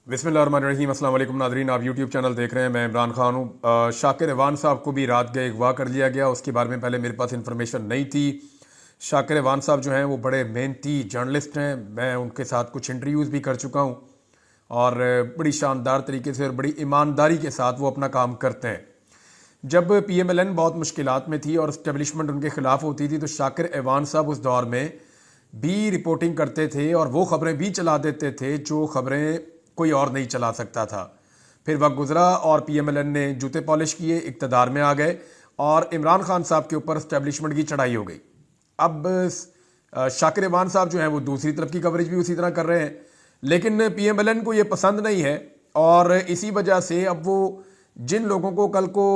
बिस्मिल्लाहिर्रहमानिर्रहीम। अस्सलाम वालेकुम नाज़रीन, आप यूट्यूब चैनल देख रहे हैं। मैं इमरान खान हूँ। शाकिर अवान साहब को भी रात गए अगवा कर लिया गया। उसके बारे में पहले मेरे पास इन्फॉर्मेशन नहीं थी। शाकिर अवान साहब जो हैं वो बड़े मेहनती जर्नलिस्ट हैं। मैं उनके साथ कुछ इंटरव्यूज़ भी कर चुका हूँ और बड़ी शानदार तरीके से और बड़ी ईमानदारी के साथ वो अपना काम करते हैं। जब PMLN बहुत मुश्किलात में थी और इस्टेब्लिशमेंट उनके ख़िलाफ़ होती थी तो शाकिर अवान साहब उस दौर में भी रिपोर्टिंग करते थे और वो ख़बरें भी चला देते थे जो ख़बरें कोई और नहीं चला सकता था। फिर वक्त गुजरा और PMLN ने जूते पॉलिश किए, इक़्तिदार में आ गए और इमरान खान साहब के ऊपर इस्टेब्लिशमेंट की चढ़ाई हो गई। अब शाकिर अवान साहब जो हैं वो दूसरी तरफ की कवरेज भी उसी तरह कर रहे हैं, लेकिन PMLN को ये पसंद नहीं है और इसी वजह से अब वो जिन लोगों को कल को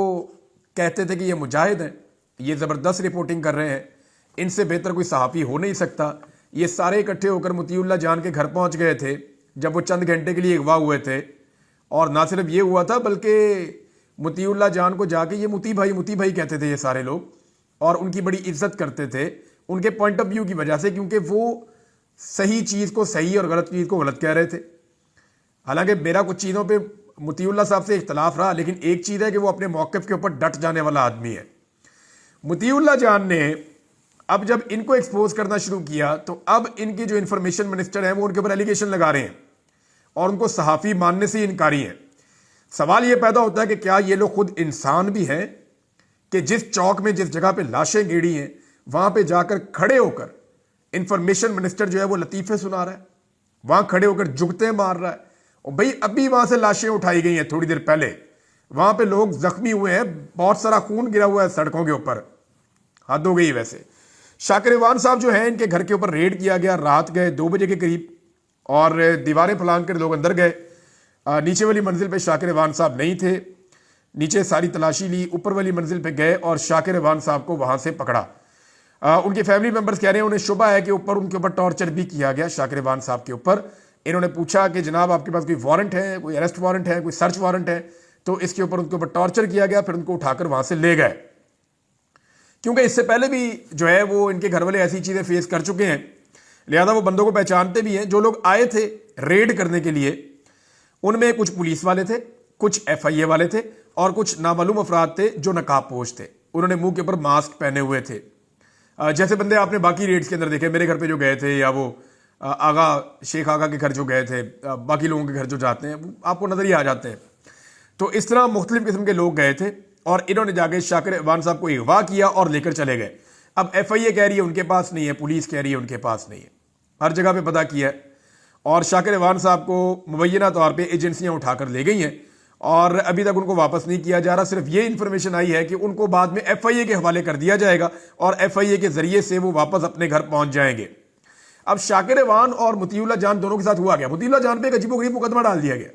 कहते थे कि ये मुजाहिद हैं, ये ज़बरदस्त रिपोर्टिंग कर रहे हैं, इनसे बेहतर कोई सहाफ़ी हो नहीं सकता, ये सारे इकट्ठे होकर मुतीउल्लाह जान के घर पहुंच गए थे जब वो चंद घंटे के लिए अगवा हुए थे। और ना सिर्फ ये हुआ था बल्कि मुतीउल्लाह जान को जाके ये मुती भाई कहते थे ये सारे लोग, और उनकी बड़ी इज्जत करते थे उनके पॉइंट ऑफ व्यू की वजह से, क्योंकि वो सही चीज़ को सही और गलत चीज़ को गलत कह रहे थे। हालांकि मेरा कुछ चीज़ों पे मुतीउल्लाह साहब से इख्तलाफ रहा, लेकिन एक चीज़ है कि वो अपने मौक़िफ़ के ऊपर डट जाने वाला आदमी है। मुतीउल्लाह जान ने अब जब इनको एक्सपोज करना शुरू किया तो अब इनके जो इंफॉर्मेशन मिनिस्टर हैं वो उनके ऊपर एलिगेशन लगा रहे हैं और उनको सहाफ़ी मानने से इनकारी है। सवाल ये पैदा होता है कि क्या ये लोग खुद इंसान भी हैं कि जिस चौक में जिस जगह पे लाशें गिरी हैं वहां पे जाकर खड़े होकर इंफॉर्मेशन मिनिस्टर जो है वो लतीफ़े सुना रहा है, वहां खड़े होकर जुगते मार रहा है। और भाई अभी वहां से लाशें उठाई गई हैं थोड़ी देर पहले, वहां पे लोग जख्मी हुए हैं, बहुत सारा खून गिरा हुआ है सड़कों के ऊपर। हद हो गई वैसे। शाकिर अवान साहब जो हैं इनके घर के ऊपर रेड किया गया, रात गए 2 बजे के करीब और दीवारें फलांग कर लोग अंदर गए। नीचे वाली मंजिल पे शाकिर अवान साहब नहीं थे, नीचे सारी तलाशी ली, ऊपर वाली मंजिल पे गए और शाकिर अवान साहब को वहां से पकड़ा। उनके फैमिली मेंबर्स कह रहे हैं उन्हें शुबा है कि उनके ऊपर टॉर्चर भी किया गया शाकिर अवान साहब के ऊपर। इन्होंने पूछा कि जनाब आपके पास कोई वारंट है, कोई अरेस्ट वारंट है, कोई सर्च वारंट है, तो इसके ऊपर उनके ऊपर टॉर्चर किया गया। फिर उनको उठाकर वहां से ले गए, क्योंकि इससे पहले भी जो है वो इनके घर वाले ऐसी चीज़ें फेस कर चुके हैं, लिहाजा वो बंदों को पहचानते भी हैं। जो लोग आए थे रेड करने के लिए उनमें कुछ पुलिस वाले थे, कुछ FIA वाले थे और कुछ नामालूम अफराद थे जो नकाबपोश थे। उन्होंने मुंह के ऊपर मास्क पहने हुए थे, जैसे बंदे आपने बाकी रेड्स के अंदर देखे, मेरे घर पे जो गए थे या वो आगा शेख आगा के घर जो गए थे, बाकी लोगों के घर जो जाते हैं आपको नजर ही आ जाते हैं। तो इस तरह मुख्तलिफ किस्म के लोग गए थे और इन्होंने जाके शाकिर अवान साहब को अगवा किया और लेकर चले गए। अब FIA कह रही है उनके पास नहीं है, पुलिस कह रही है उनके पास नहीं है, हर जगह पे पता किया है और शाकिर अवान साहब को मुबैना तौर पे एजेंसियां उठाकर ले गई हैं और अभी तक उनको वापस नहीं किया जा रहा। सिर्फ ये इंफॉर्मेशन आई है कि उनको बाद में FIA के हवाले कर दिया जाएगा और FIA के जरिए से वो वापस अपने घर पहुंच जाएंगे। अब शाकिर अवान और मुतीउल्लाह जान दोनों के साथ हुआ गया, मुतीउल्लाह जान पे एक अजीबोगरीब मुकदमा डाल दिया गया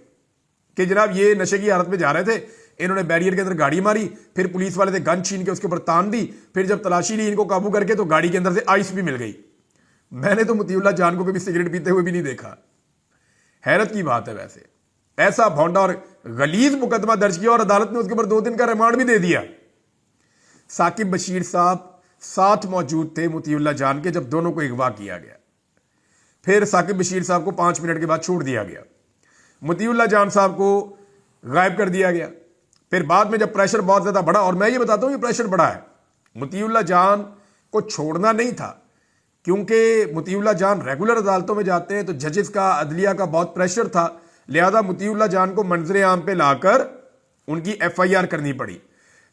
कि जनाब ये नशे की हालत में जा रहे थे, इन्होंने बैरियर के अंदर गाड़ी मारी, फिर पुलिस वाले थे गन छीन के उसके ऊपर तान दी, फिर जब तलाशी ली इनको काबू करके तो गाड़ी के अंदर से आइस भी मिल गई। मैंने तो मुतीउल्लाह जान को कभी सिगरेट पीते हुए भी नहीं देखा। हैरत की बात है। वैसे ऐसा भौंडा और गलीज मुकदमा दर्ज किया और अदालत ने उसके ऊपर 2 दिन का रिमांड भी दे दिया। साकिब बशीर साहब साथ मौजूद थे मुतीउल्लाह जान के जब दोनों को अगवा किया गया। फिर साकिब बशीर साहब को 5 मिनट के बाद छोड़ दिया गया, मुतीउल्लाह जान साहब को गायब कर दिया गया। फिर बाद में जब प्रेशर बहुत ज्यादा बढ़ा, और मैं ये बताता हूं ये प्रेशर बढ़ा है, मुतीउल्लाह जान को छोड़ना नहीं था, क्योंकि मुतीउल्लाह जान रेगुलर अदालतों में जाते हैं तो जजेस का अदलिया का बहुत प्रेशर था, लिहाजा मुतीउल्लाह जान को मंजर आम पे लाकर उनकी FIR करनी पड़ी।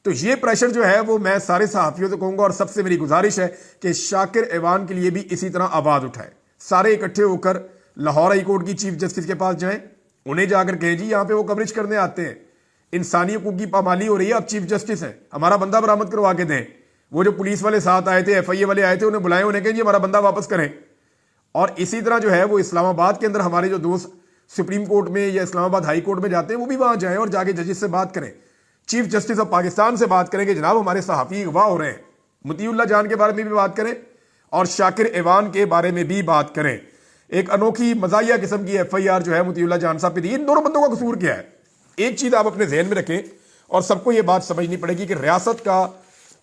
तो ये प्रेशर जो है वो मैं सारे सहाफियों से कहूंगा और सबसे मेरी गुजारिश है कि शाकिर अवान के लिए भी इसी तरह आवाज उठाए, सारे इकट्ठे होकर लाहौर हाई कोर्ट की चीफ जस्टिस के पास जाएं, उन्हें जाकर कहें जी यहां पे वो कवरेज करने आते हैं, इंसानी हकूक की पामाली हो रही है, आप चीफ जस्टिस हैं, हमारा बंदा बरामद करवा के दें। वो जो पुलिस वाले साथ आए थे, FIA वाले आए थे, उन्हें बुलाएं, उन्हें कहें जी हमारा बंदा वापस करें। और इसी तरह जो है वो इस्लामाबाद के अंदर हमारे जो दोस्त सुप्रीम कोर्ट में या इस्लामाबाद हाई कोर्ट में जाते हैं वो भी वहां जाएं और जाके जजेस से बात करें, चीफ जस्टिस ऑफ पाकिस्तान से बात करें कि जनाब हमारे सहाफी अगवा हो रहे हैं, मुतीउल्लाह जान के बारे में भी बात करें और शाकिर अवान के बारे में भी बात करें। एक अनोखी मजाहिया किस्म की FIR जो है मुतीउल्लाह जान साहब पे दी। इन दोनों बंदों का कसूर क्या है? एक चीज आप अपने जहन में रखें और सबको यह बात समझनी पड़ेगी कि रियासत का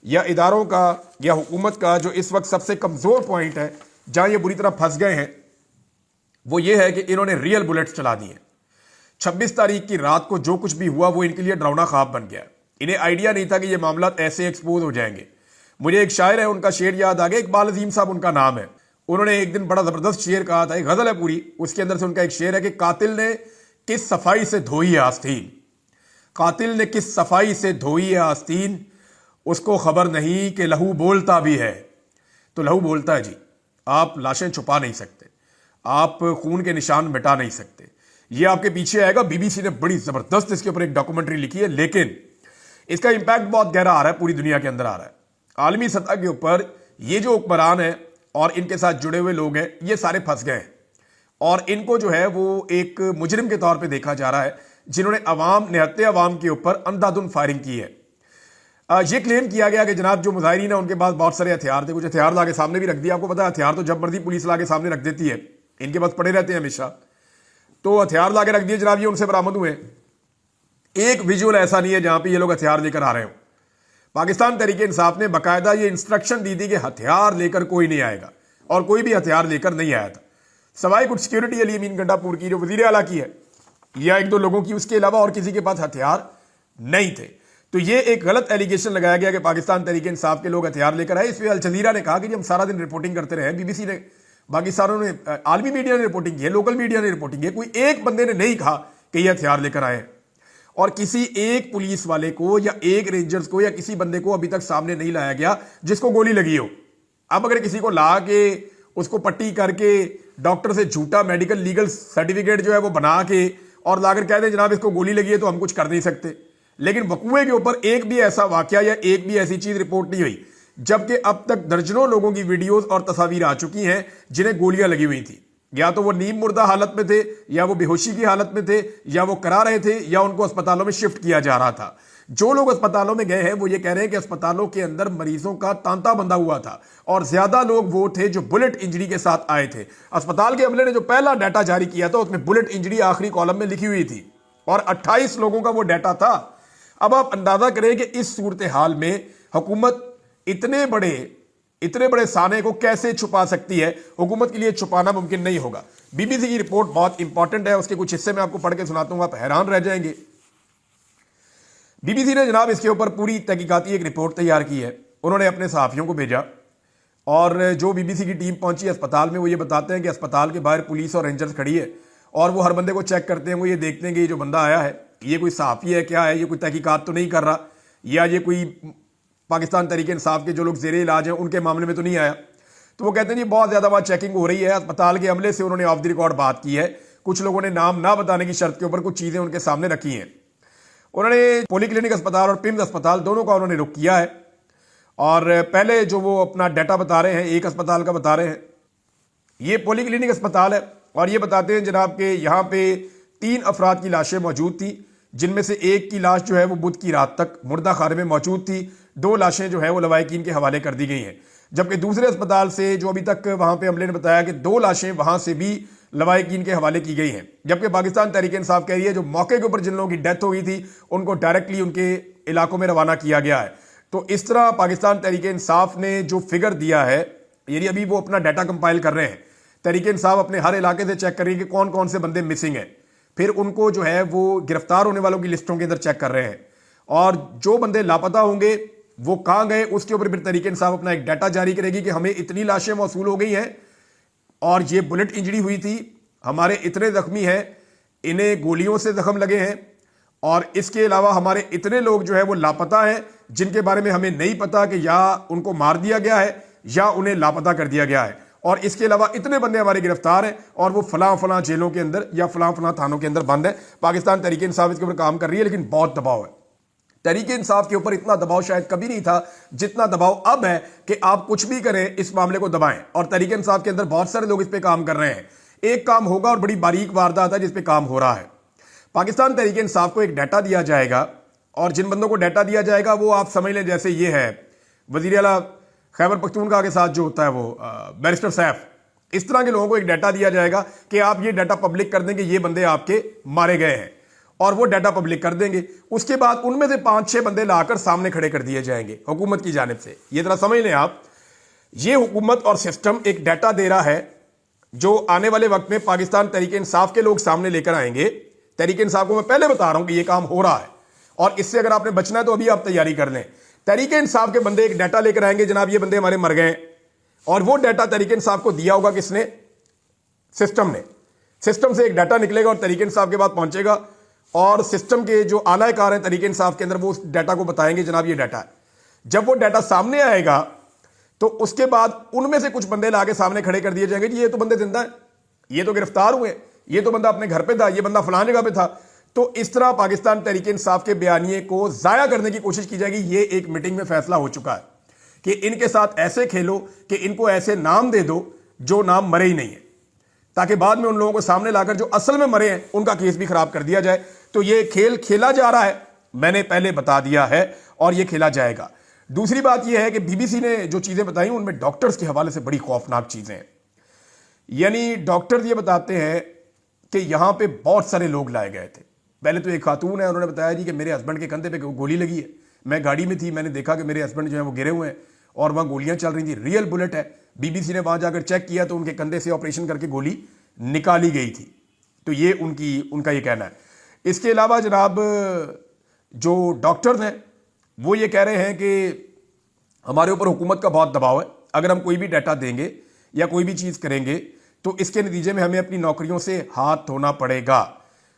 या इदारों का या हुकूमत का जो इस वक्त सबसे कमजोर पॉइंट है, जहां ये बुरी तरह फंस गए हैं, वो ये है कि इन्होंने रियल बुलेट्स चला दी हैं। 26 तारीख की रात को जो कुछ भी हुआ वो इनके लिए डरावना ख्वाब बन गया। इन्हें आइडिया नहीं था कि ये मामला ऐसे एक्सपोज हो जाएंगे। मुझे एक शायर है, उनका शेर याद आ गया, इकबाल अजीम साहब उनका नाम है। उन्होंने एक दिन बड़ा जबरदस्त शेर कहा था, एक गजल है पूरी, उसके अंदर से उनका एक शेर है कि कातिल ने किस सफाई से धोई है आस्तीन, कातिल ने किस सफाई से धोई है आस्तीन, उसको खबर नहीं कि लहू बोलता भी है। तो लहू बोलता है जी, आप लाशें छुपा नहीं सकते, आप खून के निशान मिटा नहीं सकते। ये आपके पीछे आएगा। बीबीसी ने बड़ी जबरदस्त इसके ऊपर एक डॉक्यूमेंट्री लिखी है, लेकिन इसका इंपैक्ट बहुत गहरा आ रहा है, पूरी दुनिया के अंदर आ रहा है। आलमी सतह के ऊपर ये जो हुक्मरान है और इनके साथ जुड़े हुए लोग हैं, ये सारे फंस गए हैं और इनको जो है वो एक मुजरिम के तौर पे देखा जा रहा है, जिन्होंने निहत्ते अवाम के ऊपर अंधाधुंध फायरिंग की है। ये क्लेम किया गया कि जनाब जो मुजाहिरीन है उनके पास बहुत सारे हथियार थे, कुछ हथियार लाके सामने भी रख दिया। आपको पता है हथियार तो जब मर्जी पुलिस लाके सामने रख देती है, इनके पास पड़े रहते हैं हमेशा। तो हथियार लाके रख दिए जनाब, ये उनसे बरामद हुए। एक विजुअल ऐसा नहीं है जहां पे ये लोग हथियार लेकर आ रहे हो। पाकिस्तान तहरीके इंसाफ ने बाकायदा ये इंस्ट्रक्शन दी थी कि हथियार लेकर कोई नहीं आएगा, और कोई भी हथियार लेकर नहीं आया था, सवाई कुछ सिक्योरिटी अली अमीन गंडापुर की जो वजीर आला की है या एक दो लोगों की, उसके अलावा और किसी के पास हथियार नहीं थे। तो ये एक गलत एलिगेशन लगाया गया कि पाकिस्तान तहरीके इंसाफ के लोग हथियार लेकर आए। इस पर अल जजीरा ने कहा कि जी हम सारा दिन रिपोर्टिंग करते रहे, बीबीसी ने, बाकी सारों ने, आलमी मीडिया ने रिपोर्टिंग की है, लोकल मीडिया ने रिपोर्टिंग की है, कोई एक बंदे ने नहीं कहा कि ये हथियार लेकर आए। और किसी एक पुलिस वाले को या एक रेंजर्स को या किसी बंदे को अभी तक सामने नहीं लाया गया जिसको गोली लगी हो। अब अगर किसी को ला के उसको पट्टी करके डॉक्टर से झूठा मेडिकल लीगल सर्टिफिकेट जो है वो बना के और लाकर कह दें जनाब इसको गोली लगी है, तो हम कुछ कर नहीं सकते। लेकिन वकूए के ऊपर एक भी ऐसा वाकया या एक भी ऐसी चीज रिपोर्ट नहीं हुई, जबकि अब तक दर्जनों लोगों की वीडियोस और तस्वीर आ चुकी हैं जिन्हें गोलियां लगी हुई थी। या तो वो नीम मुर्दा हालत में थे, या वो बेहोशी की हालत में थे, या वो करा रहे थे, या उनको अस्पतालों में शिफ्ट किया जा रहा था। जो लोग अस्पतालों में गए हैं वो ये कह रहे हैं कि अस्पतालों के अंदर मरीजों का तांता बंधा हुआ था, और ज्यादा लोग वो थे जो बुलेट इंजरी के साथ आए थे। अस्पताल के अमले ने जो पहला डाटा जारी किया था उसमें बुलेट इंजरी आखिरी कॉलम में लिखी हुई थी, और 28 लोगों का वो डाटा था। अब आप अंदाजा करें कि इस सूरत हाल में हुकूमत इतने बड़े साने को कैसे छुपा सकती है। हुकूमत के लिए छुपाना मुमकिन नहीं होगा। बीबीसी की रिपोर्ट बहुत इंपॉर्टेंट है, उसके कुछ हिस्से मैं आपको पढ़ के सुनाता हूं, आप हैरान रह जाएंगे। बीबीसी ने जनाब इसके ऊपर पूरी तहकीकाती एक रिपोर्ट तैयार की है। उन्होंने अपने सहाफियों को भेजा, और जो बीबीसी की टीम पहुंची अस्पताल में, वो ये बताते हैं कि अस्पताल के बाहर पुलिस और रेंजर्स खड़ी है, और वो हर बंदे को चेक करते हैं। वो ये देखते हैं कि ये जो बंदा आया है ये कोई सहाफी है क्या है, ये कोई तहकीकात तो नहीं कर रहा, या ये कोई पाकिस्तान तहरीके इंसाफ के जो लोग जेरे इलाज हैं उनके मामले में तो नहीं आया। तो वो कहते हैं जी बहुत ज्यादा वहां चेकिंग हो रही है। अस्पताल के अमले से उन्होंने ऑफ द रिकॉर्ड बात की है, कुछ लोगों ने नाम ना बताने की शर्त के ऊपर कुछ चीजें उनके सामने रखी हैं। उन्होंने पॉली क्लिनिक अस्पताल और पिम्स अस्पताल दोनों का उन्होंने रुख किया है, और पहले जो वो अपना डाटा बता रहे हैं एक अस्पताल का बता रहे हैं, ये पॉली क्लिनिक अस्पताल है, और ये बताते हैं जनाब के यहाँ पे 3 अफराद की लाशें मौजूद थी, जिनमें से एक की लाश जो है वो बुध की रात तक मुर्दा खाने में मौजूद थी। 2 लाशें जो है वो लवाहिकीन के हवाले कर दी गई हैं, जबकि दूसरे अस्पताल से जो अभी तक वहां पे अमले ने बताया कि 2 लाशें वहां से भी लवाहिकीन के हवाले की गई हैं। जबकि पाकिस्तान तहरीक इंसाफ कह रही है जो मौके के ऊपर जिन लोगों की डेथ हो गई थी उनको डायरेक्टली उनके इलाकों में रवाना किया गया है। तो इस तरह पाकिस्तान तहरीक इंसाफ ने जो फिगर दिया है, यानी अभी वो अपना डाटा कंपाइल कर रहे हैं, तहरीक इंसाफ अपने हर इलाके से चेक कर रही है कि कौन कौन से बंदे मिसिंग हैं, फिर उनको जो है वो गिरफ्तार होने वालों की लिस्टों के अंदर चेक कर रहे हैं, और जो बंदे लापता होंगे वो कहां गए उसके ऊपर फिर तहरीक इंसाफ अपना एक डाटा जारी करेगी कि हमें इतनी लाशें मौसूल हो गई हैं, और ये बुलेट इंजरी हुई थी, हमारे इतने जख्मी हैं, इन्हें गोलियों से जख्म लगे हैं, और इसके अलावा हमारे इतने लोग जो है वो लापता हैं जिनके बारे में हमें नहीं पता कि या उनको मार दिया गया है या उन्हें लापता कर दिया गया है, और इसके अलावा इतने बंदे हमारे गिरफ्तार हैं और वो फलां जेलों के अंदर या फलां थानों के अंदर बंद है। पाकिस्तान तहरीक इंसाफ इसके ऊपर काम कर रही है, लेकिन बहुत दबाव है। तहरीक इंसाफ के ऊपर इतना दबाव शायद कभी नहीं था जितना दबाव अब है कि आप कुछ भी करें इस मामले को दबाएं, और तहरीक इंसाफ के अंदर बहुत सारे लोग इस पर काम कर रहे हैं। एक काम होगा और बड़ी बारीक वारदात है जिस पे काम हो रहा है। पाकिस्तान तहरीक इंसाफ को एक डाटा दिया जाएगा, और जिन बंदों को डाटा दिया जाएगा वो आप समझ लें जैसे ये है वजीर आला खैबर पख्तूनख्वा के साथ जो होता है वो बैरिस्टर सैफ, इस तरह के लोगों को एक डाटा दिया जाएगा कि आप ये डाटा पब्लिक कर देंगे ये बंदे आपके मारे गए हैं, और वो डाटा पब्लिक कर देंगे। उसके बाद उनमें से 5-6 बंदे लाकर सामने खड़े कर दिए जाएंगे हुकूमत की जानिब से। ये तरह समझ लें आप, ये हुकूमत और सिस्टम एक डाटा दे रहा है जो आने वाले वक्त में पाकिस्तान तहरीक इंसाफ के लोग सामने लेकर आएंगे تحریک انصاف کو میں پہلے بتا رہا ہوں کہ یہ کام ہو رہا ہے، اور اس سے اگر آپ نے بچنا ہے تو ابھی آپ تیاری کر لیں۔ تحریک انصاف کے بندے ایک ڈیٹا لے کر آئیں گے، جناب یہ بندے ہمارے مر گئے، اور وہ ڈیٹا تحریک انصاف کو دیا ہوگا کس نے؟ سسٹم نے۔ سسٹم سے ایک ڈیٹا نکلے گا اور تحریک انصاف کے بعد پہنچے گا، اور سسٹم کے جو اعلی کار ہیں تحریک انصاف کے اندر وہ اس ڈیٹا کو بتائیں گے جناب یہ ڈیٹا ہے۔ جب وہ ڈیٹا سامنے آئے گا تو اس کے بعد ان میں سے کچھ بندے لا کے سامنے کھڑے کر دیے جائیں گے، جی یہ تو بندے زندہ ہیں، یہ تو گرفتار ہوئے، یہ تو بندہ اپنے گھر پہ تھا، یہ بندہ فلان جگہ پہ تھا۔ تو اس طرح پاکستان تحریک انصاف کے بیانیے کو ضائع کرنے کی کوشش کی جائے گی۔ یہ ایک میٹنگ میں فیصلہ ہو چکا ہے کہ ان کے ساتھ ایسے کھیلو کہ ان کو ایسے نام دے دو جو نام مرے ہی نہیں ہیں، تاکہ بعد میں ان لوگوں کو سامنے لا کر جو اصل میں مرے ہیں ان کا کیس بھی خراب کر دیا جائے۔ تو یہ کھیل کھیلا جا رہا ہے، میں نے پہلے بتا دیا ہے، اور یہ کھیلا جائے گا۔ دوسری بات یہ ہے کہ بی بی سی نے جو چیزیں بتائیں ان میں ڈاکٹرز کے حوالے سے بڑی خوفناک چیزیں ہیں۔ یعنی ڈاکٹر یہ بتاتے ہیں کہ یہاں پہ بہت سارے لوگ لائے گئے تھے۔ پہلے تو ایک خاتون ہے، انہوں نے بتایا جی کہ میرے ہسبینڈ کے کندھے پہ گولی لگی ہے، میں گاڑی میں تھی، میں نے دیکھا کہ میرے ہسبینڈ جو ہیں وہ گرے ہوئے ہیں اور وہاں گولیاں چل رہی تھیں، ریئل بلٹ ہے۔ بی بی سی نے وہاں جا کر چیک کیا تو ان کے کندھے سے آپریشن کر کے گولی نکالی گئی تھی۔ تو یہ ان کا یہ کہنا ہے۔ اس کے علاوہ جناب جو ڈاکٹرز ہیں وہ یہ کہہ رہے ہیں کہ ہمارے اوپر حکومت کا بہت دباؤ ہے، اگر ہم کوئی بھی ڈیٹا دیں گے یا کوئی بھی چیز کریں گے تو اس کے نتیجے میں ہمیں اپنی نوکریوں سے ہاتھ دھونا پڑے گا۔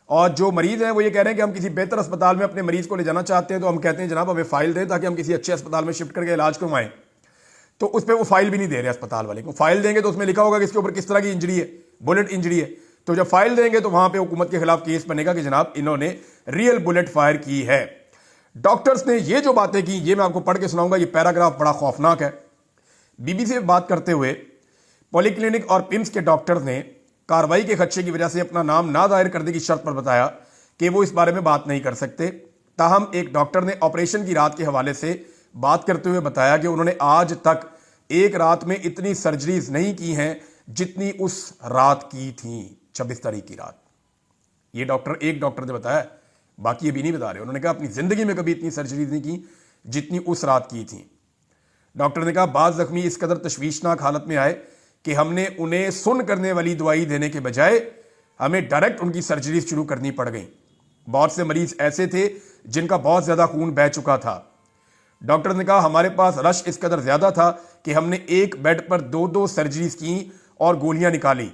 اور جو مریض ہیں وہ یہ کہہ رہے ہیں کہ ہم کسی بہتر اسپتال میں اپنے مریض کو لے جانا چاہتے ہیں تو ہم کہتے ہیں جناب ہمیں فائل دیں تاکہ ہم کسی اچھے اسپتال میں شفٹ کر کے علاج کروائیں، تو اس پہ وہ فائل بھی نہیں دے رہے اسپتال والے کو۔ فائل دیں گے تو اس میں لکھا ہوگا کہ اس کے اوپر کس طرح کی انجری ہے، بلٹ انجری ہے، تو جب فائل دیں گے تو وہاں پہ حکومت کے خلاف کیس بنے گا کہ جناب انہوں نے ریئل بلٹ فائر کی ہے۔ ڈاکٹرز نے یہ جو باتیں کی یہ میں آپ کو پڑھ کے سناؤں گا، یہ پیراگراف بڑا خوفناک ہے۔ بی بی سی سے بات کرتے ہوئے پولی کلینک اور پمس کے ڈاکٹرز نے کارروائی کے خدشے کی وجہ سے اپنا نام نہ ظاہر کرنے کی شرط پر بتایا کہ وہ اس بارے میں بات نہیں کر سکتے۔ تاہم ایک ڈاکٹر نے آپریشن کی رات کے حوالے سے بات کرتے ہوئے بتایا کہ انہوں نے آج تک ایک رات میں اتنی سرجریز نہیں کی ہیں جتنی اس رات کی تھیں، 26 تاریخ کی رات۔ یہ ایک ڈاکٹر نے بتایا، باقی ابھی نہیں بتا رہے۔ انہوں نے کہا اپنی زندگی میں کبھی اتنی سرجریز نہیں کی جتنی اس رات کی تھیں۔ ڈاکٹر نے کہا بعض زخمی اس قدر تشویشناک حالت میں آئے کہ ہم نے انہیں سن کرنے والی دوائی دینے کے بجائے ہمیں ڈائریکٹ ان کی سرجریز شروع کرنی پڑ گئیں۔ بہت سے مریض ایسے تھے جن کا بہت زیادہ خون بہہ چکا تھا۔ ڈاکٹر نے کہا ہمارے پاس رش اس قدر زیادہ تھا کہ ہم نے ایک بیڈ پر 2 سرجریز کی اور گولیاں نکالی۔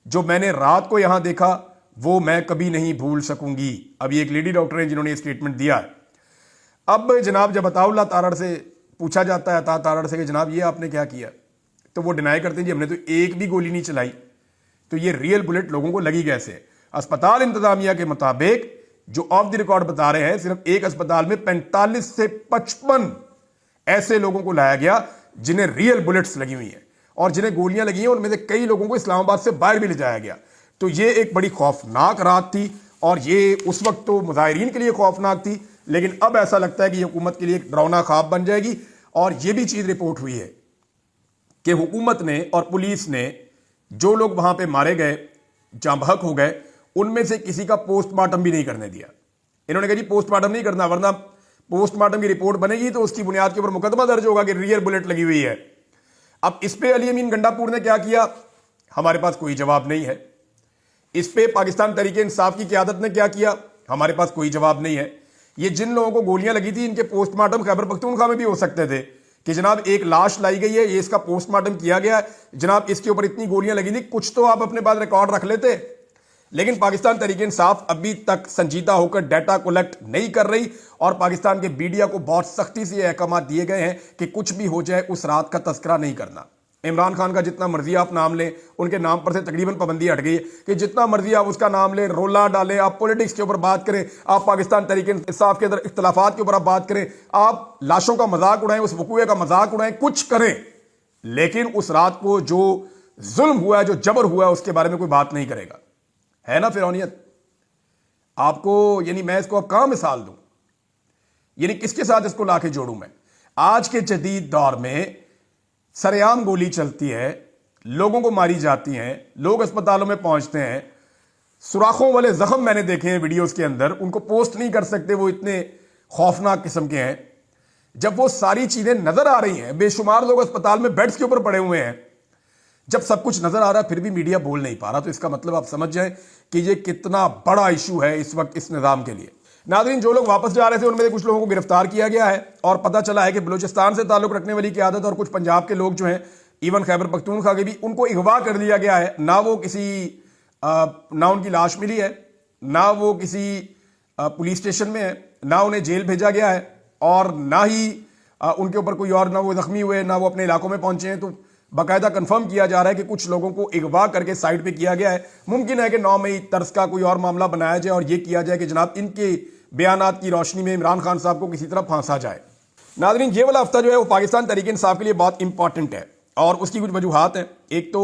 جو میں نے رات کو یہاں دیکھا وہ میں کبھی نہیں بھول سکوں گی۔ اب یہ ایک لیڈی ڈاکٹر ہیں جنہوں نے یہ اسٹیٹمنٹ دیا ہے۔ اب جناب جب عطا اللہ تارڑ سے پوچھا جاتا ہے، عطا تارڑ سے کہ جناب یہ آپ نے کیا کیا، تو وہ ڈینائی کرتے ہیں جی ہم نے تو ایک بھی گولی نہیں چلائی۔ تو یہ ریئل بلٹ لوگوں کو لگی کیسے؟ اسپتال انتظامیہ کے مطابق جو آف دی ریکارڈ بتا رہے ہیں، صرف ایک اسپتال میں 45 سے 55 ایسے لوگوں کو لایا گیا جنہیں ریئل بلٹس لگی ہوئی ہیں، اور جنہیں گولیاں لگی ہیں ان میں سے کئی لوگوں کو اسلام آباد سے باہر بھی لے جایا گیا۔ تو یہ ایک بڑی خوفناک رات تھی، اور یہ اس وقت تو مظاہرین کے لیے خوفناک تھی، لیکن اب ایسا لگتا ہے کہ یہ حکومت کے لیے ایک ڈراؤنا خواب بن جائے گی۔ اور یہ بھی چیز رپورٹ ہوئی ہے کہ حکومت نے اور پولیس نے جو لوگ وہاں پہ مارے گئے، جاں بحق ہو گئے، ان میں سے کسی کا پوسٹ مارٹم بھی نہیں کرنے دیا۔ انہوں نے کہا جی پوسٹ مارٹم نہیں کرنا، ورنہ پوسٹ مارٹم کی رپورٹ بنے گی تو اس کی بنیاد کے اوپر مقدمہ درج ہوگا کہ ریئل بلٹ لگی ہوئی ہے۔ اب اس پہ علی امین گنڈا پور نے کیا کیا، ہمارے پاس کوئی جواب نہیں ہے۔ اس پہ پاکستان تحریک انصاف کی قیادت نے کیا کیا، ہمارے پاس کوئی جواب نہیں ہے۔ یہ جن لوگوں کو گولیاں لگی تھی ان کے پوسٹ مارٹم خیبر پختونخوا میں بھی ہو سکتے تھے کہ جناب ایک لاش لائی گئی ہے، یہ اس کا پوسٹ مارٹم کیا گیا ہے، جناب اس کے اوپر اتنی گولیاں لگی تھی، کچھ تو آپ اپنے پاس ریکارڈ رکھ لیتے۔ لیکن پاکستان تحریک انصاف ابھی تک سنجیدہ ہو کر ڈیٹا کلیکٹ نہیں کر رہی، اور پاکستان کے میڈیا کو بہت سختی سے یہ احکامات دیے گئے ہیں کہ کچھ بھی ہو جائے اس رات کا تذکرہ نہیں کرنا۔ عمران خان کا جتنا مرضی آپ نام لیں، ان کے نام پر سے تقریباً پابندی ہٹ گئی ہے کہ جتنا مرضی آپ اس کا نام لیں، رولا ڈالیں، آپ پولیٹکس کے اوپر بات کریں، آپ پاکستان تحریک انصاف کے اندر اختلافات کے اوپر آپ بات کریں، آپ لاشوں کا مذاق اڑائیں، اس وقوعے کا مذاق اڑائیں، کچھ کریں، لیکن اس رات کو جو ظلم ہوا ہے، جو جبر ہوا ہے، اس کے بارے میں کوئی بات نہیں کرے گا۔ ہے نا فرعونیت؟ آپ کو یعنی میں اس کو اب کہاں مثال دوں، یعنی کس کے ساتھ اس کو لا کے جوڑوں میں؟ آج کے جدید دور میں سر عام گولی چلتی ہے، لوگوں کو ماری جاتی ہیں، لوگ اسپتالوں میں پہنچتے ہیں، سوراخوں والے زخم میں نے دیکھے ہیں ویڈیوز کے اندر، ان کو پوسٹ نہیں کر سکتے، وہ اتنے خوفناک قسم کے ہیں۔ جب وہ ساری چیزیں نظر آ رہی ہیں، بے شمار لوگ اسپتال میں بیڈز کے اوپر پڑے ہوئے ہیں، جب سب کچھ نظر آ رہا ہے پھر بھی میڈیا بول نہیں پا رہا، تو اس کا مطلب آپ سمجھ جائیں کہ یہ کتنا بڑا ایشو ہے اس وقت اس نظام کے لیے۔ ناظرین، جو لوگ واپس جا رہے تھے ان میں سے کچھ لوگوں کو گرفتار کیا گیا ہے، اور پتہ چلا ہے کہ بلوچستان سے تعلق رکھنے والی قیادت اور کچھ پنجاب کے لوگ جو ہیں، ایون خیبر پختونخوا کے بھی، ان کو اغوا کر لیا گیا ہے۔ نہ وہ نہ ان کی لاش ملی ہے، نہ وہ کسی پولیس اسٹیشن میں ہے، نہ انہیں جیل بھیجا گیا ہے، اور نہ ہی ان کے اوپر کوئی اور، نہ وہ زخمی ہوئے، نہ وہ اپنے علاقوں میں پہنچے ہیں۔ تو باقاعدہ کنفرم کیا جا رہا ہے کہ کچھ لوگوں کو اغوا کر کے سائڈ پہ کیا گیا ہے۔ ممکن ہے کہ 9 مئی طرز کا کوئی اور معاملہ بنایا جائے اور یہ کیا جائے کہ جناب ان کے بیانات کی روشنی میں عمران خان صاحب کو کسی طرح پھانسا جائے۔ ناظرین، یہ والا ہفتہ جو ہے وہ پاکستان تحریک انصاف کے لیے بہت امپورٹنٹ ہے، اور اس کی کچھ وجوہات ہیں۔ ایک تو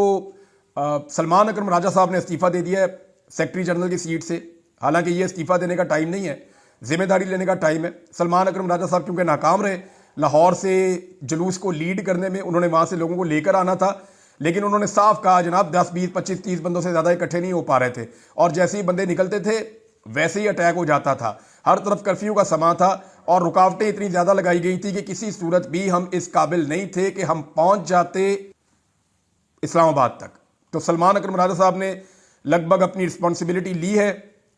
سلمان اکرم راجہ صاحب نے استعفیٰ دے دیا ہے سیکرٹری جنرل کی سیٹ سے، حالانکہ یہ استعفیٰ دینے کا ٹائم نہیں ہے، ذمہ داری لینے کا ٹائم ہے۔ سلمان اکرم راجہ صاحب کیونکہ ناکام رہے، لاہور سے جلوس کو لیڈ کرنے میں، انہوں نے وہاں سے لوگوں کو لے کر آنا تھا، لیکن انہوں نے صاف کہا جناب 10 20 25 30 بندوں سے زیادہ اکٹھے نہیں ہو پا رہے تھے، اور جیسے ہی بندے نکلتے تھے ویسے ہی اٹیک ہو جاتا تھا۔ ہر طرف کرفیو کا سماں تھا، اور رکاوٹیں اتنی زیادہ لگائی گئی تھی کہ کسی صورت بھی ہم اس قابل نہیں تھے کہ ہم پہنچ جاتے اسلام آباد تک۔ تو سلمان اکرم راجہ صاحب نے لگ بھگ اپنی رسپانسبلٹی لی ہے،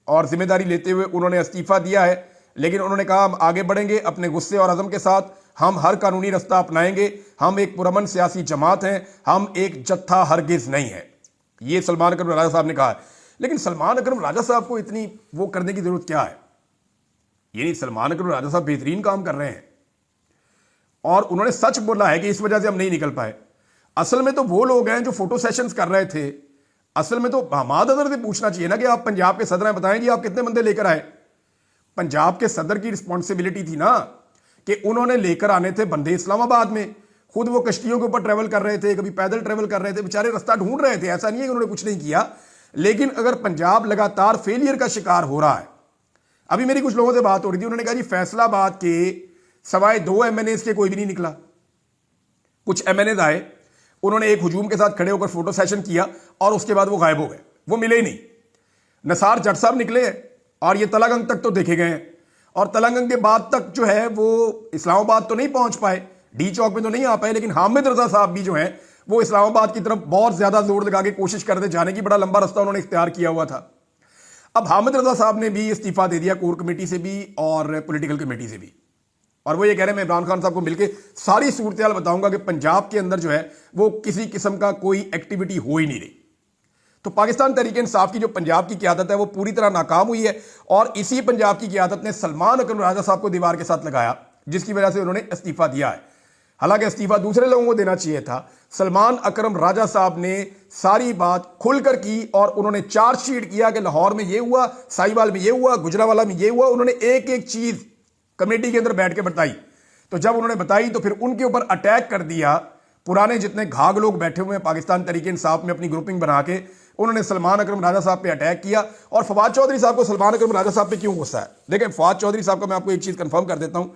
اور ذمہ داری لیتے ہوئے انہوں نے استعفیٰ دیا ہے، لیکن انہوں نے کہا ہم آگے بڑھیں گے اپنے غصے اور عزم کے ساتھ، ہم ہر قانونی رستہ اپنائیں گے، ہم ایک پرامن سیاسی جماعت ہیں، ہم ایک جتھا ہرگز نہیں ہے، یہ سلمان اکرم راجہ صاحب نے کہا ہے۔ لیکن سلمان اکرم راجہ صاحب کو اتنی وہ کرنے کی ضرورت کیا ہے؟ یعنی سلمان اکرم راجہ صاحب بہترین کام کر رہے ہیں، اور انہوں نے سچ بولا ہے کہ اس وجہ سے ہم نہیں نکل پائے۔ اصل میں تو وہ لوگ ہیں جو فوٹو سیشنز کر رہے تھے، اصل میں تو حماد اظہر سے پوچھنا چاہیے نا کہ آپ پنجاب کے صدر ہیں، بتائیں جی آپ کتنے بندے لے کر آئے؟ پنجاب کے صدر کی رسپانسبلٹی تھی نا کہ انہوں نے لے کر آنے تھے بندے اسلام آباد میں، خود وہ کشتیوں کے اوپر ٹریول کر رہے تھے، کبھی پیدل ٹریول کر رہے تھے، بیچارے رستہ ڈھونڈ رہے تھے، ایسا نہیں ہے کہ انہوں نے کچھ نہیں کیا۔ لیکن اگر پنجاب لگاتار فیلئر کا شکار ہو رہا ہے، ابھی میری کچھ لوگوں سے بات ہو رہی تھی، انہوں نے کہا جی فیصلہ آباد کے سوائے 2 ایم این ایز کے کوئی بھی نہیں نکلا۔ کچھ ایم این ایز آئے، انہوں نے ایک ہجوم کے ساتھ کھڑے ہو کر فوٹو سیشن کیا، اور اس کے بعد وہ غائب ہو گئے، وہ ملے ہی نہیں۔ نثار جٹ صاحب نکلے ہیں، اور یہ تلنگنگ تک تو دیکھے گئے ہیں، اور تلنگنگ کے بعد تک جو ہے وہ اسلام آباد تو نہیں پہنچ پائے، ڈی چوک میں تو نہیں آ پائے، لیکن حامد رضا صاحب بھی جو ہیں وہ اسلام آباد کی طرف بہت زیادہ زور لگا کے کوشش کرتے جانے کی، بڑا لمبا رستہ انہوں نے اختیار کیا ہوا تھا۔ اب حامد رضا صاحب نے بھی استعفیٰ دے دیا کور کمیٹی سے بھی اور پولیٹیکل کمیٹی سے بھی، اور وہ یہ کہہ رہے ہیں میں عمران خان صاحب کو مل کے ساری صورتحال بتاؤں گا کہ پنجاب کے اندر جو ہے وہ کسی قسم کا کوئی ایکٹیویٹی ہو ہی نہیں رہی۔ تو پاکستان تحریک انصاف کی جو پنجاب کی قیادت ہے وہ پوری طرح ناکام ہوئی ہے، اور اسی پنجاب کی قیادت نے سلمان اکرم راجہ صاحب کو دیوار کے ساتھ لگایا، جس کی وجہ سے انہوں نے استعفیٰ دیا ہے۔ حالانکہ استعفیٰ دوسرے لوگوں کو دینا چاہیے تھا، سلمان اکرم راجہ صاحب نے ساری بات کھل کر کی، اور انہوں نے چارج شیٹ کیا کہ لاہور میں یہ ہوا، سائیوال میں یہ ہوا، گجرانوالہ میں یہ ہوا، انہوں نے ایک ایک چیز کمیٹی کے اندر بیٹھ کے بتائی۔ تو جب انہوں نے بتائی تو پھر ان کے اوپر اٹیک کر دیا، پرانے جتنے گھاگ لوگ بیٹھے ہوئے ہیں پاکستان تحریک انصاف میں اپنی گروپنگ بنا کے، انہوں نے سلمان اکرم راجہ صاحب پہ اٹیک کیا۔ اور فواد چودھری صاحب کو سلمان اکرم راجہ صاحب پہ کیوں غصہ ہے؟ دیکھیں فواد چودھری صاحب کا میں آپ کو ایک چیز کنفرم کر دیتا ہوں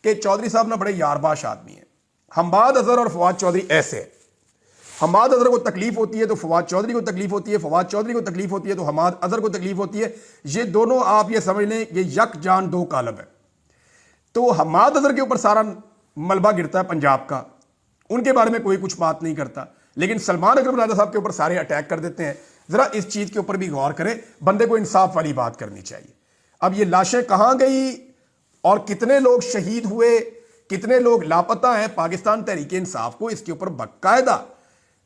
کہ چودھری صاحب نا بڑے یارباش آدمی ہیں۔ حماد اظہر اور فواد چودھری ایسے ہیں، حماد اظہر کو تکلیف ہوتی ہے تو فواد چودھری کو تکلیف ہوتی ہے، فواد چودھری کو تکلیف ہوتی ہے تو حماد اظہر کو تکلیف ہوتی ہے۔ یہ دونوں آپ یہ سمجھ لیں یہ یک جان دو کالب ہے۔ تو حماد اظہر کے اوپر سارا ملبہ گرتا ہے پنجاب کا، ان کے بارے میں کوئی کچھ بات نہیں کرتا، لیکن سلمان اکرم راجہ صاحب کے اوپر سارے اٹیک کر دیتے ہیں۔ ذرا اس چیز کے اوپر بھی غور کریں، بندے کو انصاف والی بات کرنی چاہیے۔ اب یہ لاشیں کہاں گئی اور کتنے لوگ شہید ہوئے، کتنے لوگ لاپتہ ہیں، پاکستان تحریک انصاف کو اس کے اوپر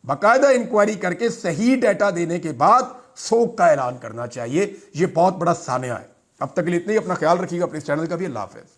باقاعدہ انکوائری کر کے صحیح ڈیٹا دینے کے بعد سوگ کا اعلان کرنا چاہیے۔ یہ بہت بڑا سانحہ ہے۔ اب تک کے لیے اتنے ہی، اپنا خیال رکھیے گا، اپنے اس چینل کا بھی۔ اللہ حافظ۔